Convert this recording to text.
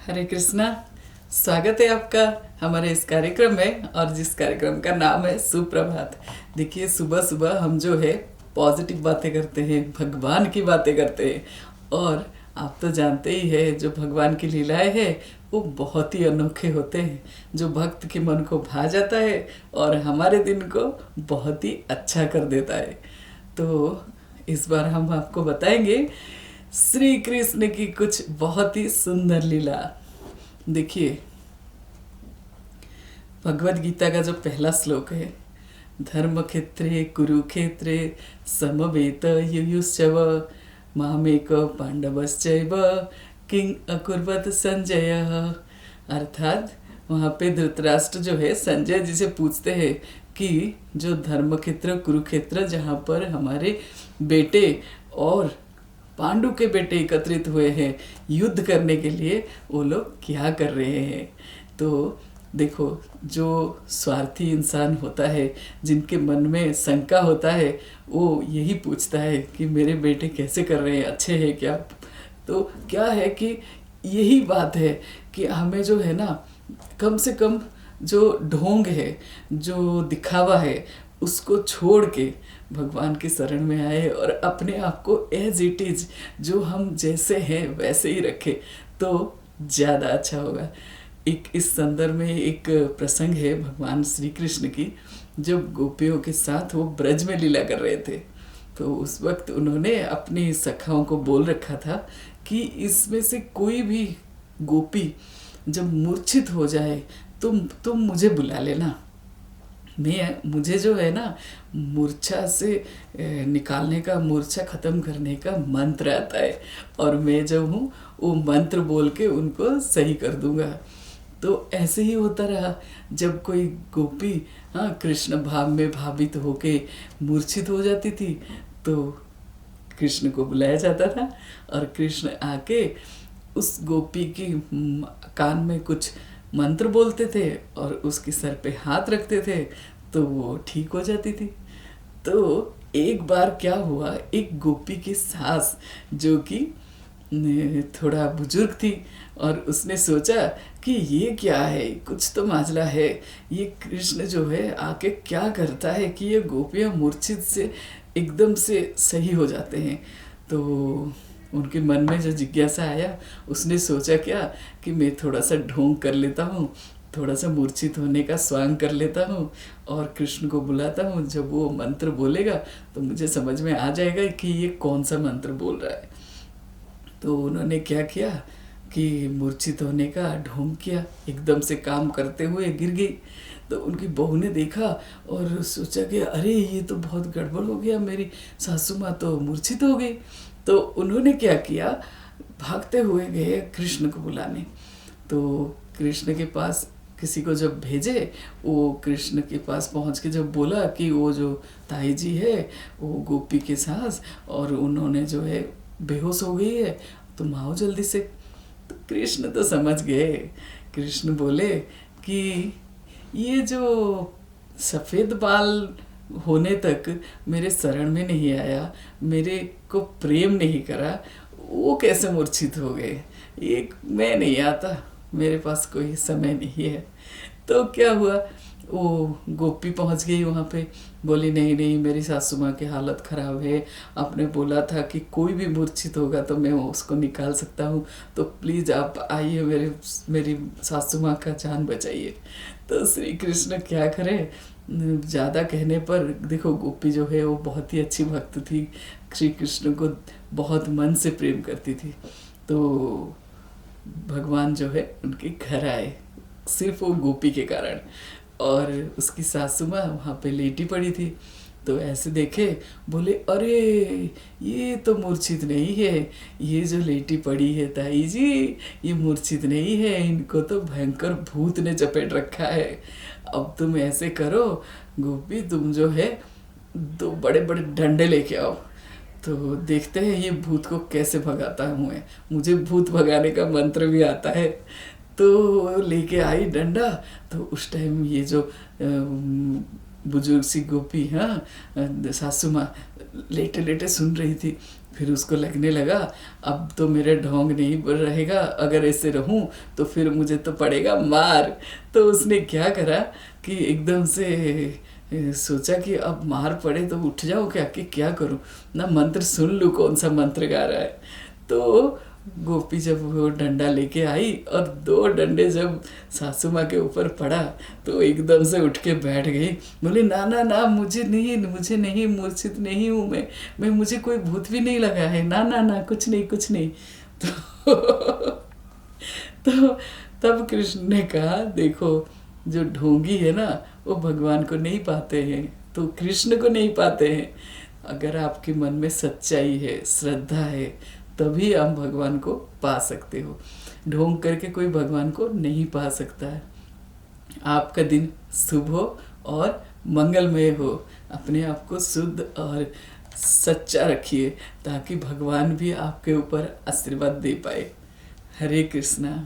हरे कृष्णा। स्वागत है आपका हमारे इस कार्यक्रम में, और जिस कार्यक्रम का नाम है सुप्रभात। देखिए, सुबह सुबह हम जो है पॉजिटिव बातें करते हैं, भगवान की बातें करते हैं। और आप तो जानते ही है, जो भगवान की लीलाएं हैं वो बहुत ही अनोखे होते हैं, जो भक्त के मन को भा जाता है और हमारे दिन को बहुत ही अच्छा कर देता है। तो इस बार हम आपको बताएंगे श्री कृष्ण की कुछ बहुत ही सुंदर लीला। देखिए, भगवत गीता का जो पहला श्लोक है, धर्म क्षेत्रे कुरुक्षेत्रे समवेत युयुश्चव मामेक पांडवश्चैव किंग अकुर्वत संजय। अर्थात वहाँ पे धृतराष्ट्र जो है संजय जी से पूछते हैं कि जो धर्म क्षेत्र कुरुक्षेत्र, जहाँ पर हमारे बेटे और पांडु के बेटे एकत्रित हुए हैं युद्ध करने के लिए, वो लोग क्या कर रहे हैं। तो देखो, जो स्वार्थी इंसान होता है, जिनके मन में शंका होता है, वो यही पूछता है कि मेरे बेटे कैसे कर रहे हैं, अच्छे हैं क्या। तो क्या है कि यही बात है कि हमें जो है ना, कम से कम जो ढोंग है, जो दिखावा है, उसको छोड़ के भगवान की शरण में आए और अपने आप को एज इट इज, जो हम जैसे हैं वैसे ही रखें, तो ज़्यादा अच्छा होगा। एक इस संदर्भ में एक प्रसंग है भगवान श्री कृष्ण की, जब गोपियों के साथ वो ब्रज में लीला कर रहे थे। तो उस वक्त उन्होंने अपनी सखाओं को बोल रखा था कि इसमें से कोई भी गोपी जब मूर्छित हो जाए, तुम मुझे बुला लेना। मुझे जो है ना, मूर्छा से निकालने का, मूर्छा ख़त्म करने का मंत्र आता है, और मैं जो हूँ वो मंत्र बोल के उनको सही कर दूँगा। तो ऐसे ही होता रहा। जब कोई गोपी कृष्ण भाव में भावित होके मूर्छित हो जाती थी, तो कृष्ण को बुलाया जाता था, और कृष्ण आके उस गोपी की कान में कुछ मंत्र बोलते थे और उसके सर पे हाथ रखते थे, तो वो ठीक हो जाती थी। तो एक बार क्या हुआ, एक गोपी की सास, जो कि थोड़ा बुजुर्ग थी, और उसने सोचा कि ये क्या है, कुछ तो माजला है, ये कृष्ण जो है आके क्या करता है कि ये गोपियाँ मूर्छित से एकदम से सही हो जाते हैं। तो उनके मन में जो जिज्ञासा आया, उसने सोचा क्या कि मैं थोड़ा सा ढोंग कर लेता हूँ, थोड़ा सा मूर्छित होने का स्वांग कर लेता हूँ और कृष्ण को बुलाता हूँ। जब वो मंत्र बोलेगा तो मुझे समझ में आ जाएगा कि ये कौन सा मंत्र बोल रहा है। तो उन्होंने क्या किया कि मूर्छित होने का ढोंग किया, एकदम से काम करते हुए गिर गई। तो उनकी बहू ने देखा और सोचा कि अरे ये तो बहुत गड़बड़ हो गया, मेरी सासू माँ तो मूर्छित हो गई। तो उन्होंने क्या किया, भागते हुए गए कृष्ण को बुलाने। तो कृष्ण के पास किसी को जब भेजे, वो कृष्ण के पास पहुंच के जब बोला कि वो जो ताई जी है वो गोपी के सास, और उन्होंने जो है बेहोश हो गई है, तुम आओ जल्दी से। तो कृष्ण तो समझ गए। कृष्ण बोले कि ये जो सफ़ेद बाल होने तक मेरे शरण में नहीं आया, मेरे को प्रेम नहीं करा, वो कैसे मूर्छित हो गए। ये मैं नहीं आता, मेरे पास कोई समय नहीं है। तो क्या हुआ, वो गोपी पहुंच गई वहाँ पे, बोली नहीं नहीं, मेरी सासू माँ की हालत ख़राब है, आपने बोला था कि कोई भी मूर्छित होगा तो मैं उसको निकाल सकता हूँ, तो प्लीज़ आप आइए, मेरी सासू माँ का जान बचाइए। तो श्री कृष्ण क्या करे, ज़्यादा कहने पर देखो, गोपी जो है वो बहुत ही अच्छी भक्त थी, श्री कृष्ण को बहुत मन से प्रेम करती थी। तो भगवान जो है उनके घर आए, सिर्फ वो गोपी के कारण, और उसकी सासू माँ वहाँ पे लेटी पड़ी थी। तो ऐसे देखे, बोले अरे ये तो मूर्छित नहीं है, ये जो लेटी पड़ी है ताई जी, ये मूर्छित नहीं है, इनको तो भयंकर भूत ने चपेट रखा है। अब तुम ऐसे करो गोपी, तुम जो है 2 बड़े बड़े डंडे लेके आओ, तो देखते हैं ये भूत को कैसे भगाता हूँ मैं, मुझे भूत भगाने का मंत्र भी आता है। तो लेके आई डंडा। तो उस टाइम ये जो बुजुर्ग सी गोपी, हाँ सासू माँ लेटे लेटे सुन रही थी। फिर उसको लगने लगा अब तो मेरे ढोंग नहीं रहेगा, अगर ऐसे रहूं तो फिर मुझे तो पड़ेगा मार। तो उसने क्या करा कि एकदम से सोचा कि अब मार पड़े तो उठ जाऊं क्या, कि क्या करूं ना, मंत्र सुन लूं कौन सा मंत्र गा रहा है। तो गोपी जब वो डंडा लेके आई और 2 डंडे जब सासू माँ के ऊपर पड़ा तो एकदम से उठ के बैठ गई, बोली ना ना ना, मुझे नहीं, मूर्छित नहीं हूँ मैं मुझे कोई भूत भी नहीं लगा है, ना ना ना, कुछ नहीं कुछ नहीं। तो तो तब कृष्ण ने कहा देखो, जो ढोंगी है ना वो भगवान को नहीं पाते हैं, तो कृष्ण को नहीं पाते हैं। अगर आपके मन में सच्चाई है, श्रद्धा है, तभी आप भगवान को पा सकते हो। ढोंग करके कोई भगवान को नहीं पा सकता है। आपका दिन शुभ हो और मंगलमय हो। अपने आप को शुद्ध और सच्चा रखिए ताकि भगवान भी आपके ऊपर आशीर्वाद दे पाए। हरे कृष्णा।